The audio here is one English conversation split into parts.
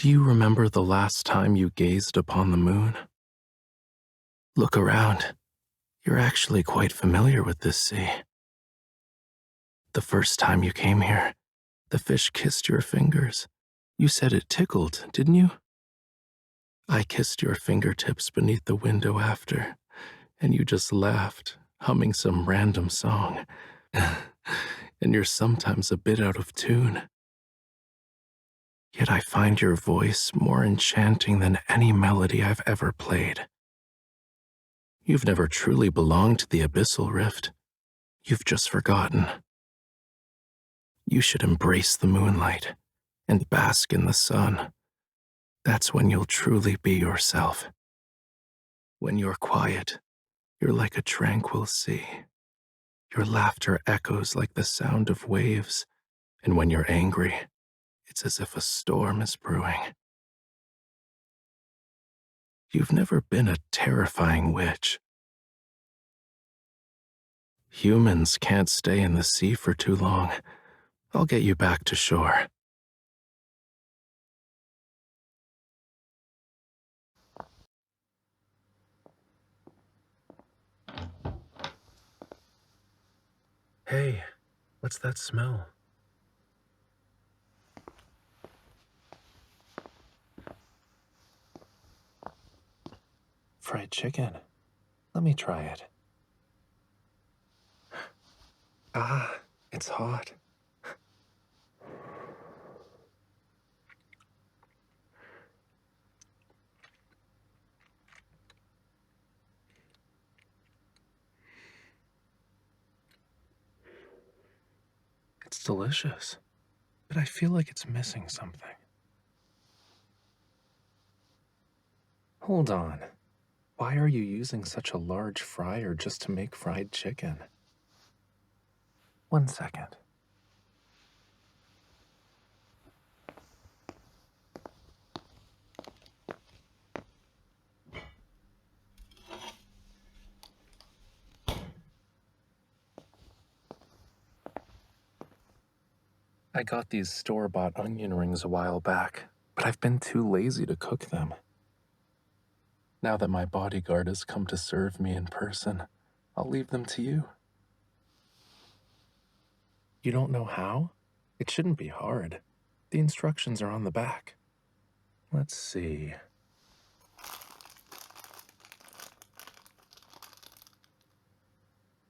Do you remember the last time you gazed upon the moon? Look around. You're actually quite familiar with this sea. The first time you came here, the fish kissed your fingers. You said it tickled, didn't you? I kissed your fingertips beneath the window after, and you just laughed, humming some random song. And you're sometimes a bit out of tune. Yet I find your voice more enchanting than any melody I've ever played. You've never truly belonged to the abyssal rift. You've just forgotten. You should embrace the moonlight and bask in the sun. That's when you'll truly be yourself. When you're quiet, you're like a tranquil sea. Your laughter echoes like the sound of waves, and when you're angry, it's as if a storm is brewing. You've never been a terrifying witch. Humans can't stay in the sea for too long. I'll get you back to shore. Hey, what's that smell? Fried chicken. Let me try it. Ah, it's hot. It's delicious, but I feel like it's missing something. Hold on. Why are you using such a large fryer just to make fried chicken? 1 second. I got these store-bought onion rings a while back, but I've been too lazy to cook them. Now that my bodyguard has come to serve me in person, I'll leave them to you. You don't know how? It shouldn't be hard. The instructions are on the back. Let's see.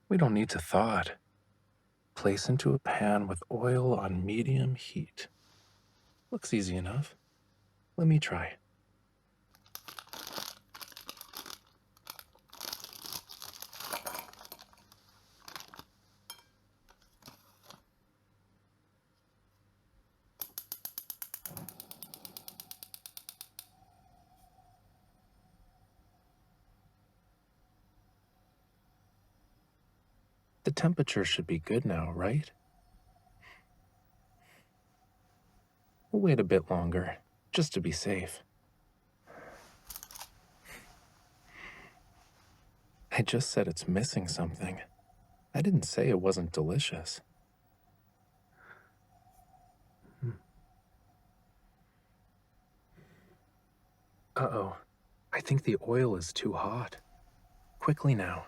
We don't need to thaw it. Place into a pan with oil on medium heat. Looks easy enough. Let me try. The temperature should be good now, right? We'll wait a bit longer, just to be safe. I just said it's missing something. I didn't say it wasn't delicious. Uh-oh. I think the oil is too hot. Quickly now.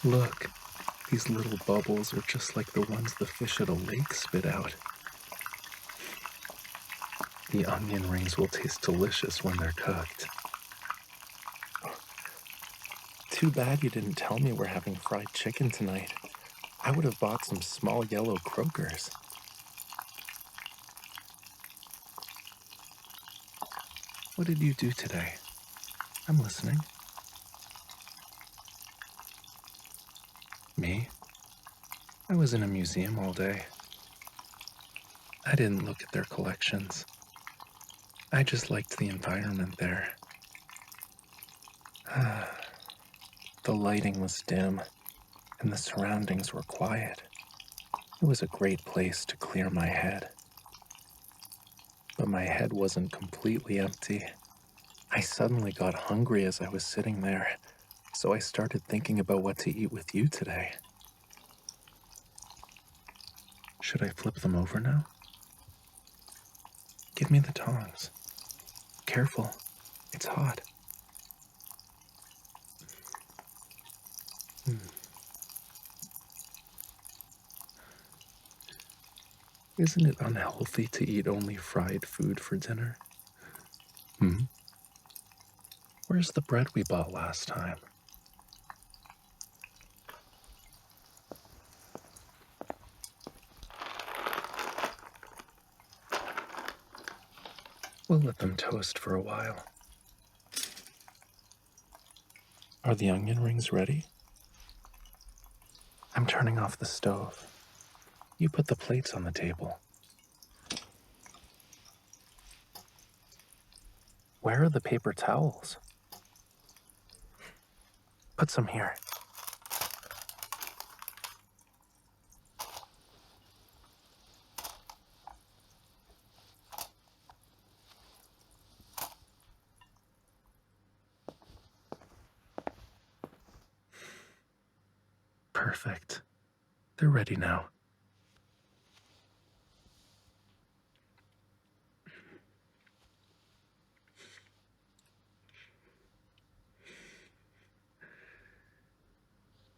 Look, these little bubbles are just like the ones the fish at a lake spit out. The onion rings will taste delicious when they're cooked. Too bad you didn't tell me we're having fried chicken tonight. I would have bought some small yellow croakers. What did you do today? I'm listening. Me? I was in a museum all day. I didn't look at their collections. I just liked the environment there. The lighting was dim, and the surroundings were quiet. It was a great place to clear my head. But my head wasn't completely empty. I suddenly got hungry as I was sitting there, so I started thinking about what to eat with you today. Should I flip them over now? Give me the tongs. Careful, it's hot. Isn't it unhealthy to eat only fried food for dinner? Where's the bread we bought last time? We'll let them toast for a while. Are the onion rings ready? I'm turning off the stove. You put the plates on the table. Where are the paper towels? Put some here. Perfect. They're ready now.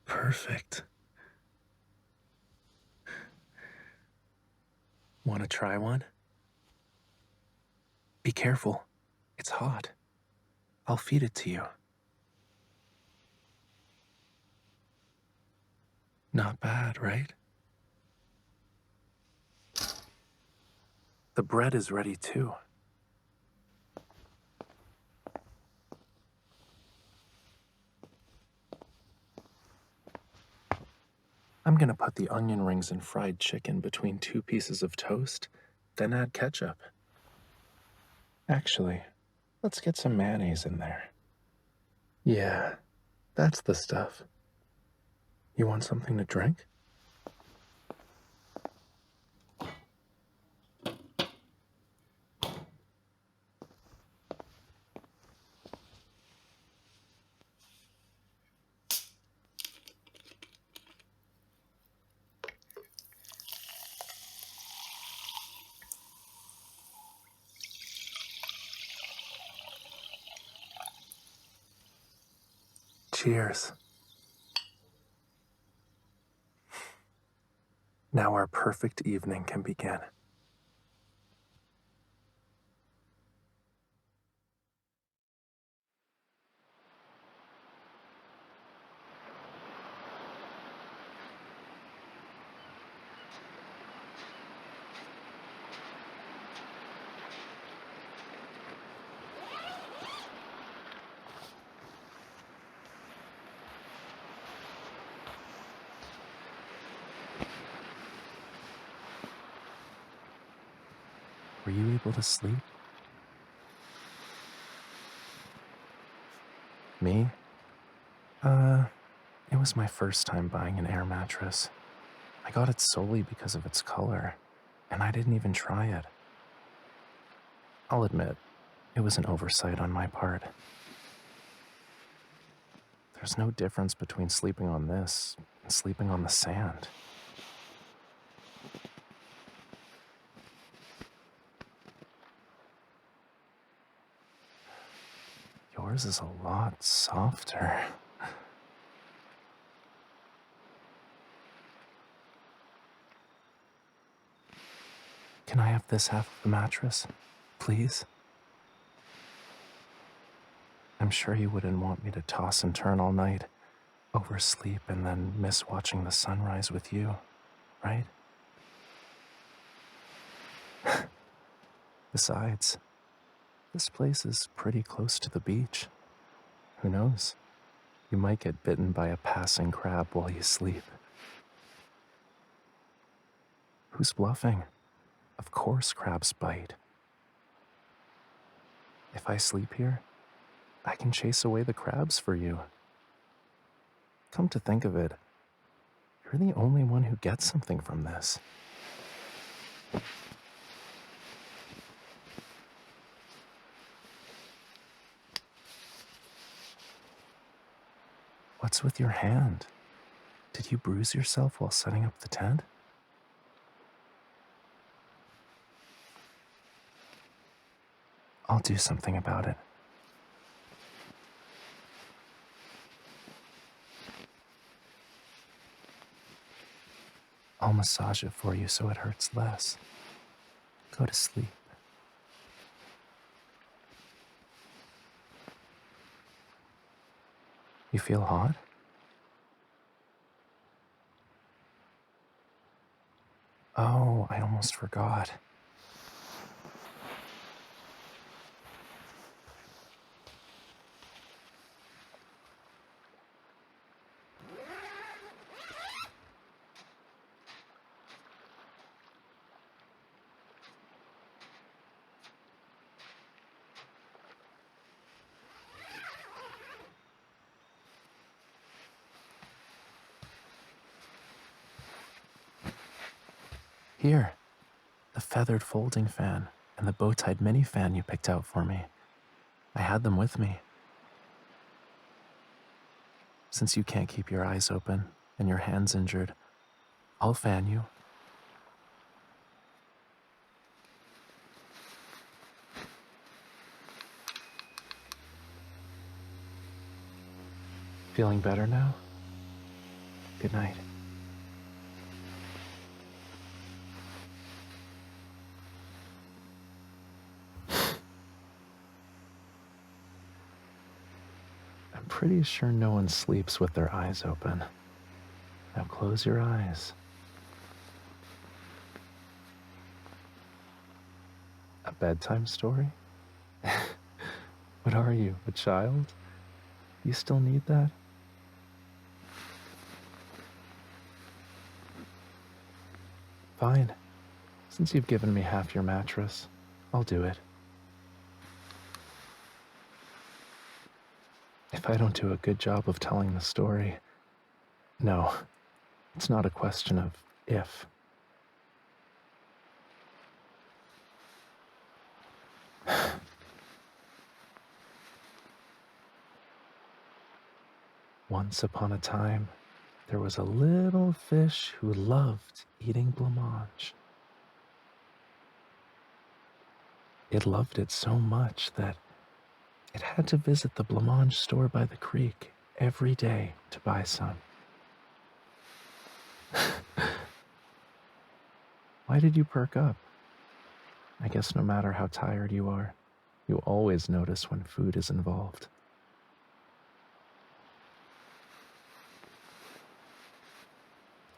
Perfect. Want to try one? Be careful. It's hot. I'll feed it to you. Not bad, right? The bread is ready too. I'm gonna put the onion rings and fried chicken between 2 pieces of toast, then add ketchup. Actually, let's get some mayonnaise in there. Yeah, that's the stuff. You want something to drink? Cheers. Now our perfect evening can begin. Were you able to sleep? Me? It was my first time buying an air mattress. I got it solely because of its color, and I didn't even try it. I'll admit, it was an oversight on my part. There's no difference between sleeping on this and sleeping on the sand. Yours is a lot softer. Can I have this half of the mattress, please? I'm sure you wouldn't want me to toss and turn all night, oversleep, and then miss watching the sunrise with you, right? Besides, this place is pretty close to the beach. Who knows? You might get bitten by a passing crab while you sleep. Who's bluffing? Of course crabs bite. If I sleep here, I can chase away the crabs for you. Come to think of it, you're the only one who gets something from this. What's with your hand? Did you bruise yourself while setting up the tent? I'll do something about it. I'll massage it for you so it hurts less. Go to sleep. You feel hot? Oh, I almost forgot. Here, the feathered folding fan and the bow-tied mini fan you picked out for me. I had them with me. Since you can't keep your eyes open and your hand's injured, I'll fan you. Feeling better now? Good night. I'm pretty sure no one sleeps with their eyes open. Now close your eyes. A bedtime story? What are you, a child? You still need that? Fine. Since you've given me half your mattress, I'll do it. If I don't do a good job of telling the story, no, it's not a question of if. Once upon a time, there was a little fish who loved eating blancmange. It loved it so much that it had to visit the blancmange store by the creek every day to buy some. Why did you perk up? I guess no matter how tired you are, you always notice when food is involved.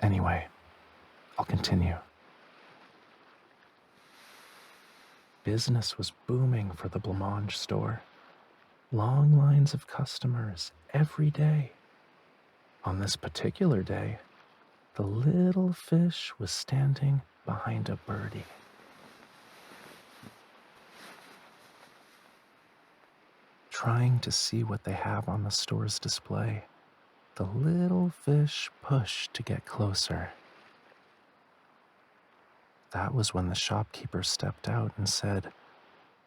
Anyway, I'll continue. Business was booming for the blancmange store. Long lines of customers every day. On this particular day, the little fish was standing behind a birdie. Trying to see what they have on the store's display, the little fish pushed to get closer. That was when the shopkeeper stepped out and said,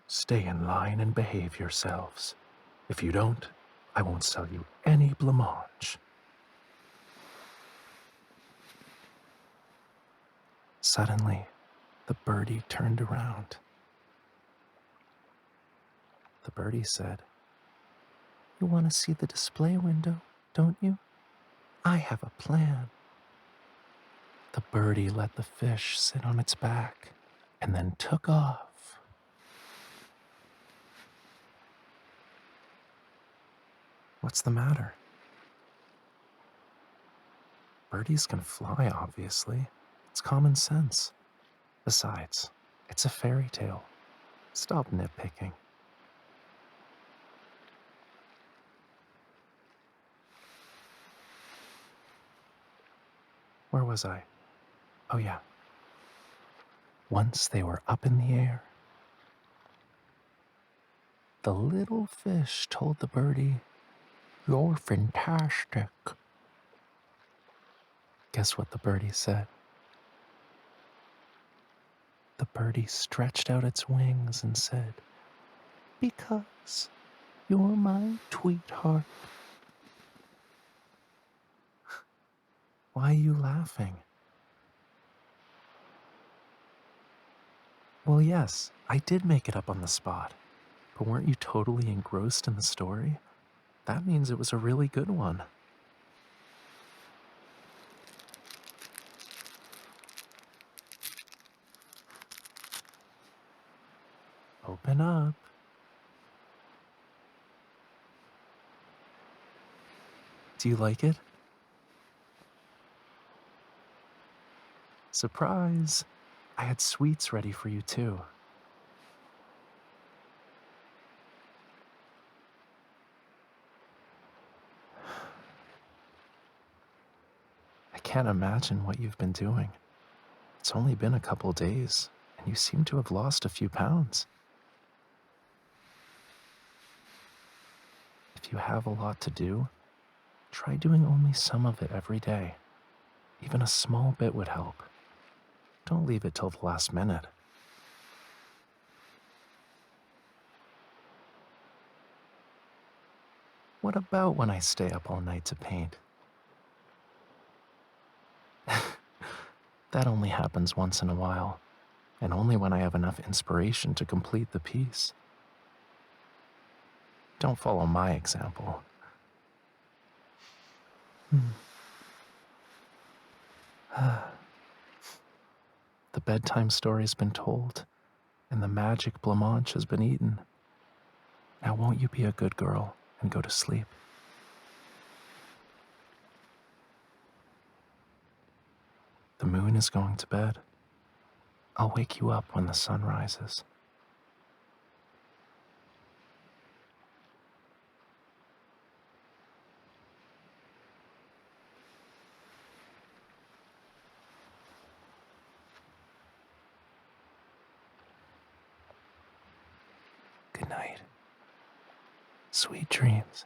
"Stay in line and behave yourselves. If you don't, I won't sell you any blancmange." Suddenly, the birdie turned around. The birdie said, "You want to see the display window, don't you? I have a plan." The birdie let the fish sit on its back and then took off. What's the matter? Birdies can fly, obviously. It's common sense. Besides, it's a fairy tale. Stop nitpicking. Where was I? Oh yeah. Once they were up in the air, the little fish told the birdie, "You're fantastic." Guess what the birdie said? The birdie stretched out its wings and said, "Because you're my tweetheart." Why are you laughing? Well, yes, I did make it up on the spot. But weren't you totally engrossed in the story? That means it was a really good one. Open up. Do you like it? Surprise! I had sweets ready for you too. I can't imagine what you've been doing. It's only been a couple days, and you seem to have lost a few pounds. If you have a lot to do, try doing only some of it every day. Even a small bit would help. Don't leave it till the last minute. What about when I stay up all night to paint? That only happens once in a while, and only when I have enough inspiration to complete the piece. Don't follow my example. The bedtime story's been told, and the magic blancmange has been eaten. Now won't you be a good girl and go to sleep? The moon is going to bed. I'll wake you up when the sun rises. Good night. Sweet dreams.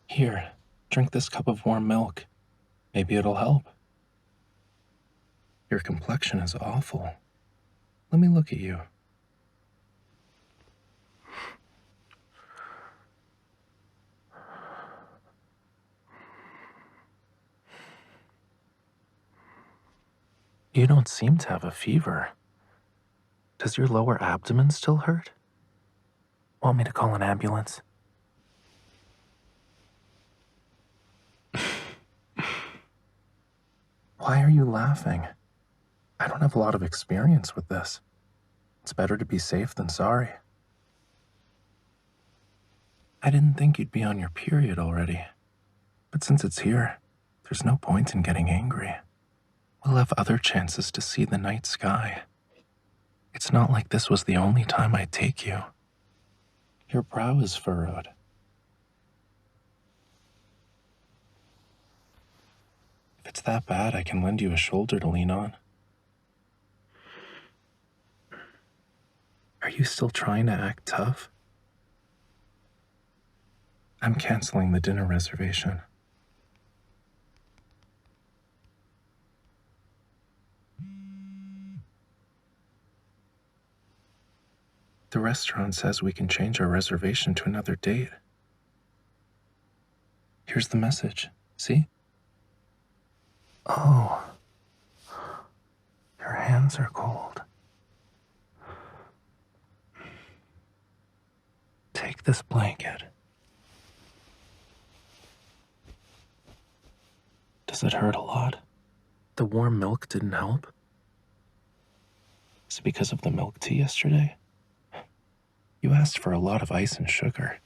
Here, drink this cup of warm milk. Maybe it'll help. Your complexion is awful. Let me look at you. You don't seem to have a fever. Does your lower abdomen still hurt? Want me to call an ambulance? Why are you laughing? I don't have a lot of experience with this. It's better to be safe than sorry. I didn't think you'd be on your period already. But since it's here, there's no point in getting angry. We'll have other chances to see the night sky. It's not like this was the only time I'd take you. Your brow is furrowed. If it's that bad, I can lend you a shoulder to lean on. Are you still trying to act tough? I'm canceling the dinner reservation. The restaurant says we can change our reservation to another date. Here's the message. See? Oh. Your hands are cold. Take this blanket. Does it hurt a lot? The warm milk didn't help? Is it because of the milk tea yesterday? You asked for a lot of ice and sugar.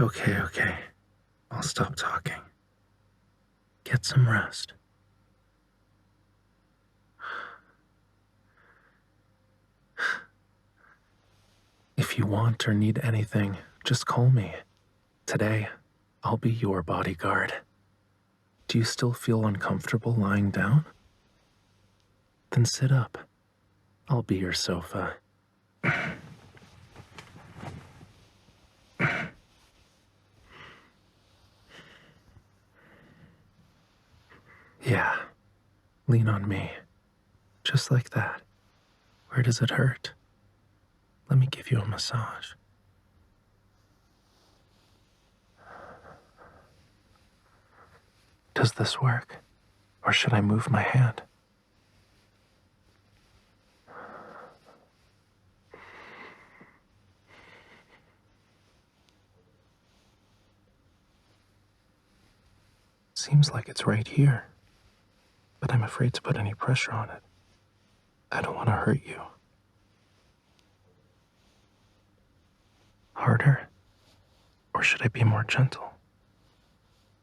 Okay. I'll stop talking. Get some rest. If you want or need anything, just call me. Today, I'll be your bodyguard. Do you still feel uncomfortable lying down? Then sit up. I'll be your sofa. Lean on me. Just like that. Where does it hurt? Let me give you a massage. Does this work? Or should I move my hand? Seems like it's right here, but I'm afraid to put any pressure on it. I don't want to hurt you. Harder? Or should I be more gentle?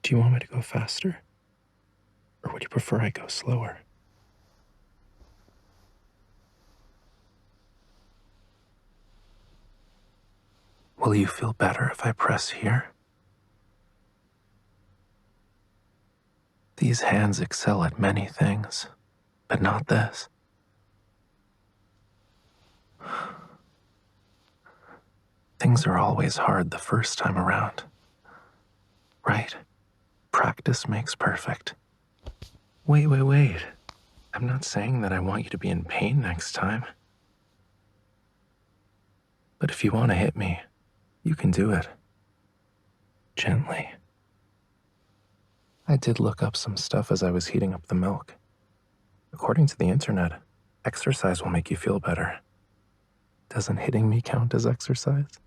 Do you want me to go faster? Or would you prefer I go slower? Will you feel better if I press here? These hands excel at many things, but not this. Things are always hard the first time around. Right? Practice makes perfect. Wait. I'm not saying that I want you to be in pain next time. But if you want to hit me, you can do it. Gently. I did look up some stuff as I was heating up the milk. According to the internet, exercise will make you feel better. Doesn't hitting me count as exercise?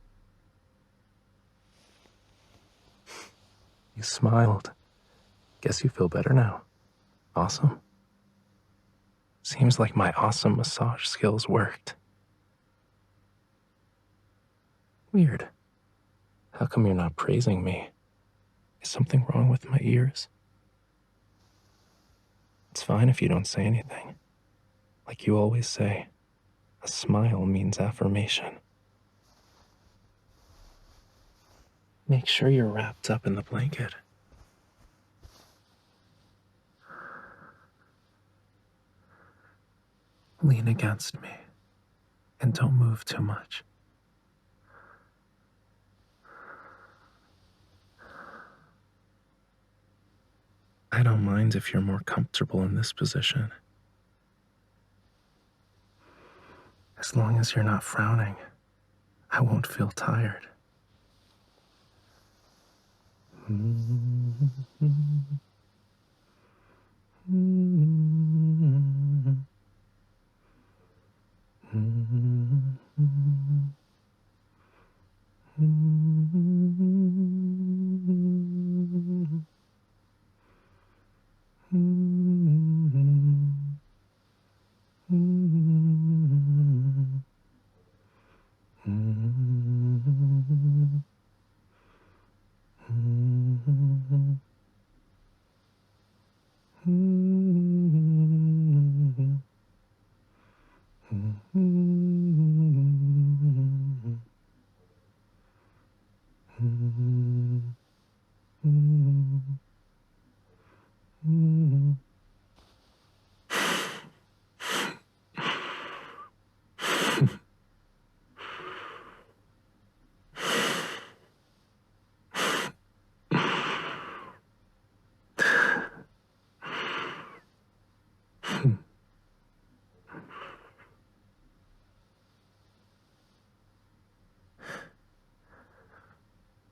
You smiled. Guess you feel better now. Awesome. Seems like my awesome massage skills worked. Weird. How come you're not praising me? Is something wrong with my ears? It's fine if you don't say anything. Like you always say, a smile means affirmation. Make sure you're wrapped up in the blanket. Lean against me and don't move too much. I don't mind if you're more comfortable in this position. As long as you're not frowning, I won't feel tired.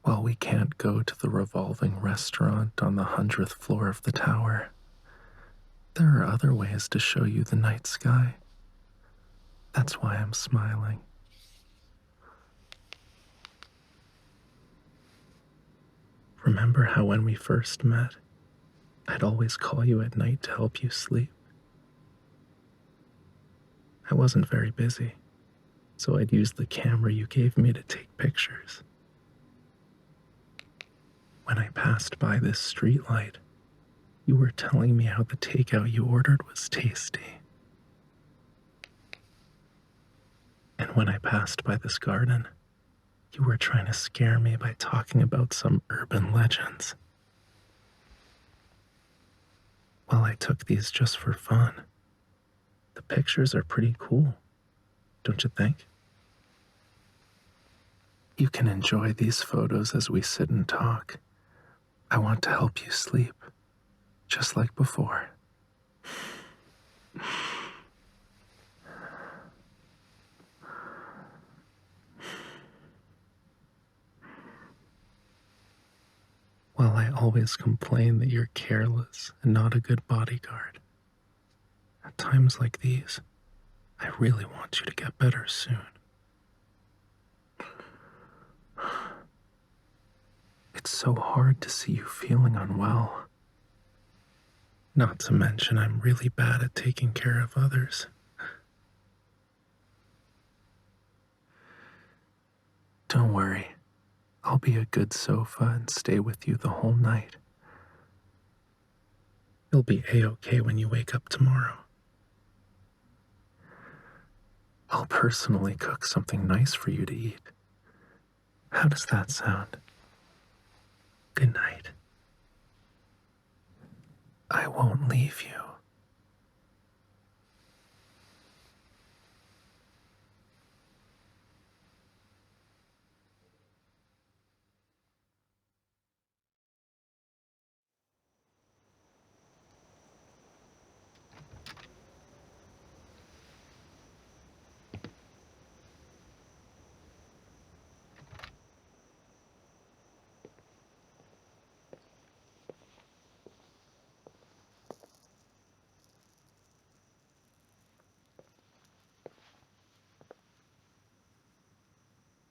Well, we can't go to the revolving restaurant on the 100th floor of the tower. There are other ways to show you the night sky. That's why I'm smiling. Remember how when we first met, I'd always call you at night to help you sleep? I wasn't very busy, so I'd use the camera you gave me to take pictures. When I passed by this streetlight, you were telling me how the takeout you ordered was tasty. And when I passed by this garden, you were trying to scare me by talking about some urban legends. Well, I took these just for fun. The pictures are pretty cool, don't you think? You can enjoy these photos as we sit and talk. I want to help you sleep, just like before. While I always complain that you're careless and not a good bodyguard, at times like these, I really want you to get better soon. It's so hard to see you feeling unwell. Not to mention, I'm really bad at taking care of others. Don't worry. I'll be a good sofa and stay with you the whole night. You'll be A-okay when you wake up tomorrow. I'll personally cook something nice for you to eat. How does that sound? Good night. I won't leave you.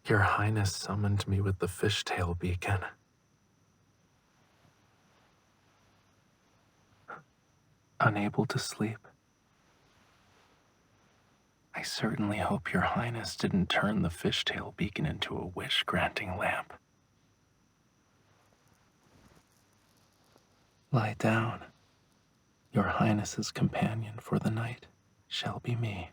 Your Highness summoned me with the fishtail beacon. Unable to sleep? I certainly hope Your Highness didn't turn the fishtail beacon into a wish-granting lamp. Lie down. Your Highness's companion for the night shall be me.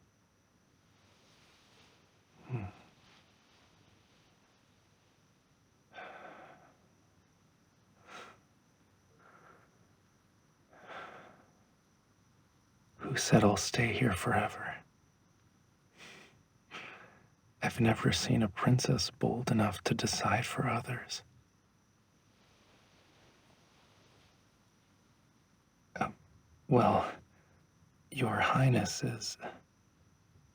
Who said I'll stay here forever? I've never seen a princess bold enough to decide for others. Well, Your Highness is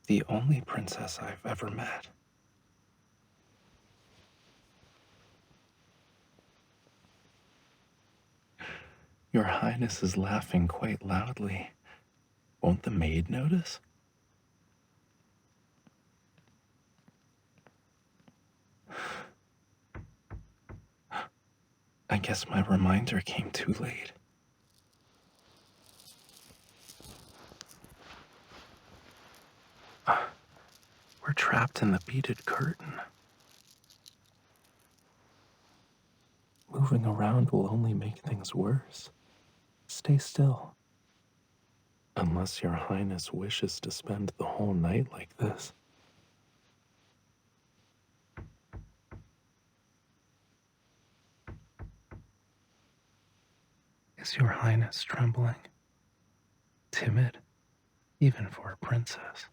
the only princess I've ever met. Your Highness is laughing quite loudly. Won't the maid notice? I guess my reminder came too late. We're trapped in the beaded curtain. Moving around will only make things worse. Stay still. Unless Your Highness wishes to spend the whole night like this. Is Your Highness trembling? Timid, even for a princess.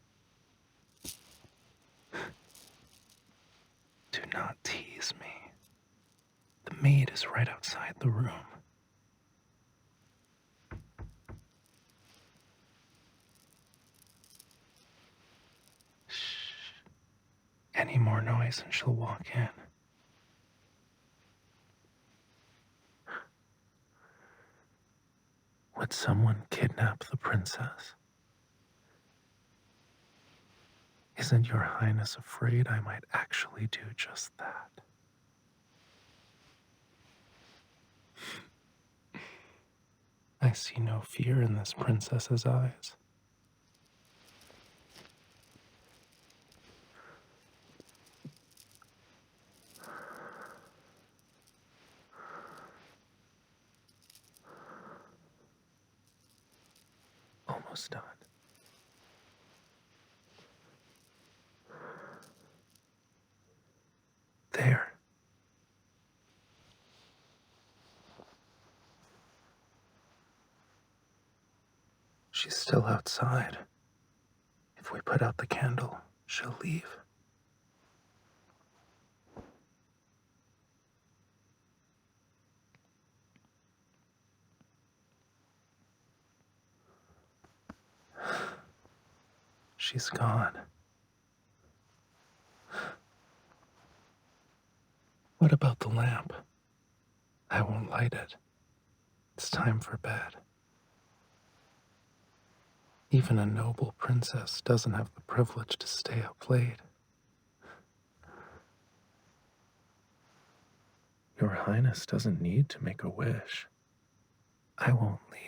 Do not tease me. The maid is right outside the room. Shh. Any more noise and she'll walk in. Would someone kidnap the princess? Isn't Your Highness afraid I might actually do just that? I see no fear in this princess's eyes. Almost done. There. She's still outside. If we put out the candle, she'll leave. she's gone. What about the lamp? I won't light it. It's time for bed. Even a noble princess doesn't have the privilege to stay up late. Your Highness doesn't need to make a wish. I won't leave.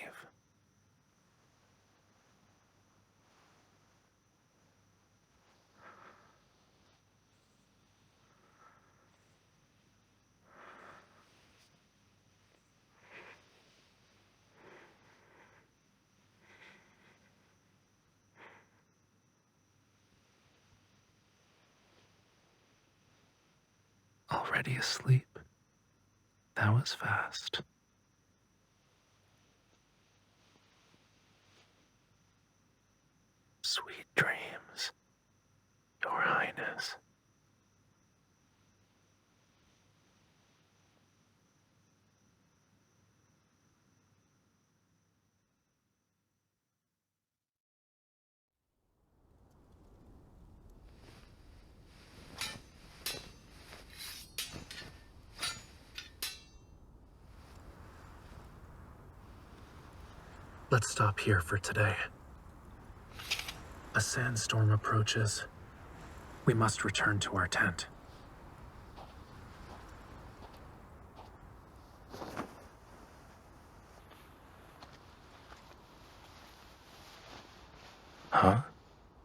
Already asleep? That was fast. Sweet dreams, Your Highness. Let's stop here for today. A sandstorm approaches. We must return to our tent. Huh?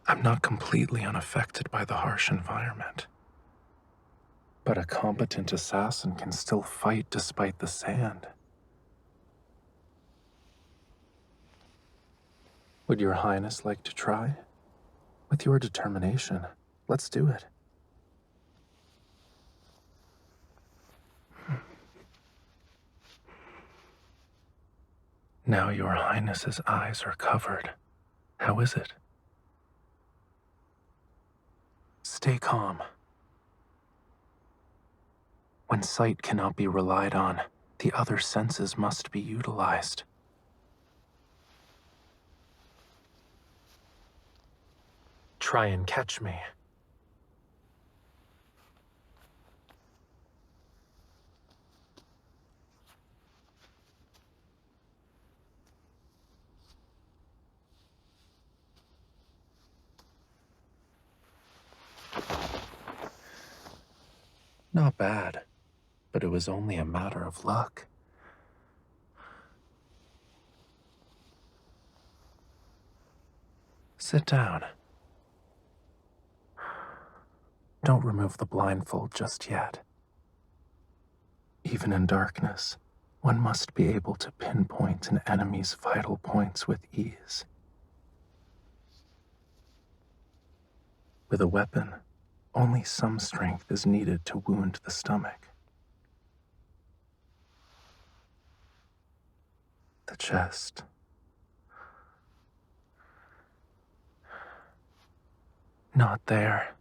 I'm not completely unaffected by the harsh environment. But a competent assassin can still fight despite the sand. Would Your Highness like to try? With your determination, let's do it. Now Your Highness's eyes are covered. How is it? Stay calm. When sight cannot be relied on, the other senses must be utilized. Try and catch me. Not bad, but it was only a matter of luck. Sit down. Don't remove the blindfold just yet. Even in darkness, one must be able to pinpoint an enemy's vital points with ease. With a weapon, only some strength is needed to wound the stomach, the chest, not there.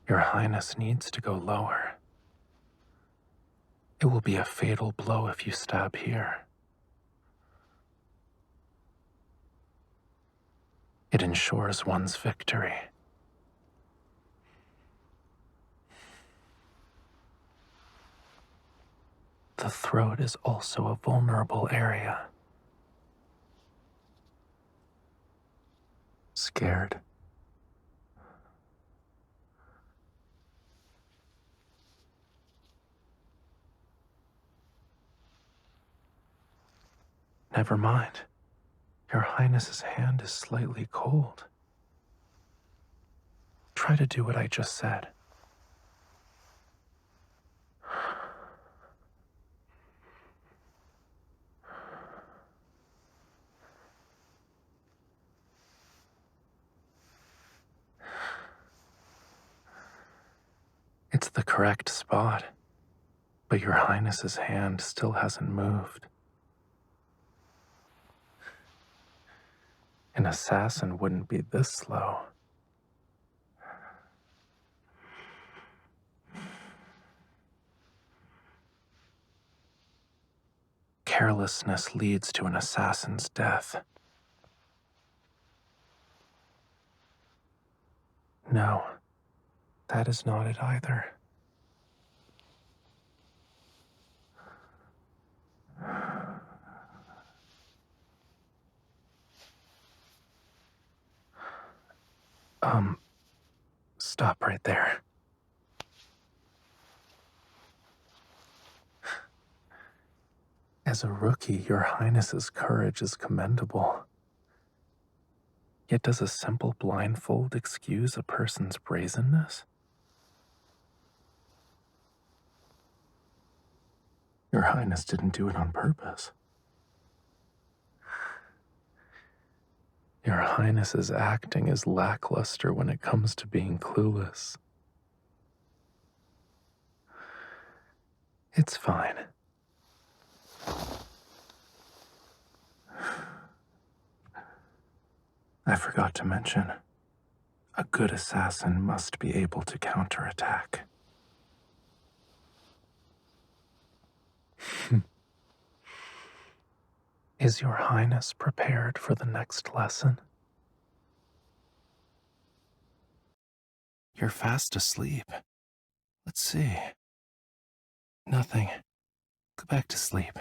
Your Highness needs to go lower. It will be a fatal blow if you stab here. It ensures one's victory. The throat is also a vulnerable area. Scared? Never mind. Your Highness's hand is slightly cold. Try to do what I just said. It's the correct spot, but Your Highness's hand still hasn't moved. An assassin wouldn't be this slow. Carelessness leads to an assassin's death. No, that is not it either. Stop right there. As a rookie, Your Highness's courage is commendable. Yet does a simple blindfold excuse a person's brazenness? Your Highness didn't do it on purpose. Your Highness's acting is lackluster when it comes to being clueless. It's fine. I forgot to mention, a good assassin must be able to counterattack. Is Your Highness prepared for the next lesson? You're fast asleep. Let's see. Nothing. Go back to sleep.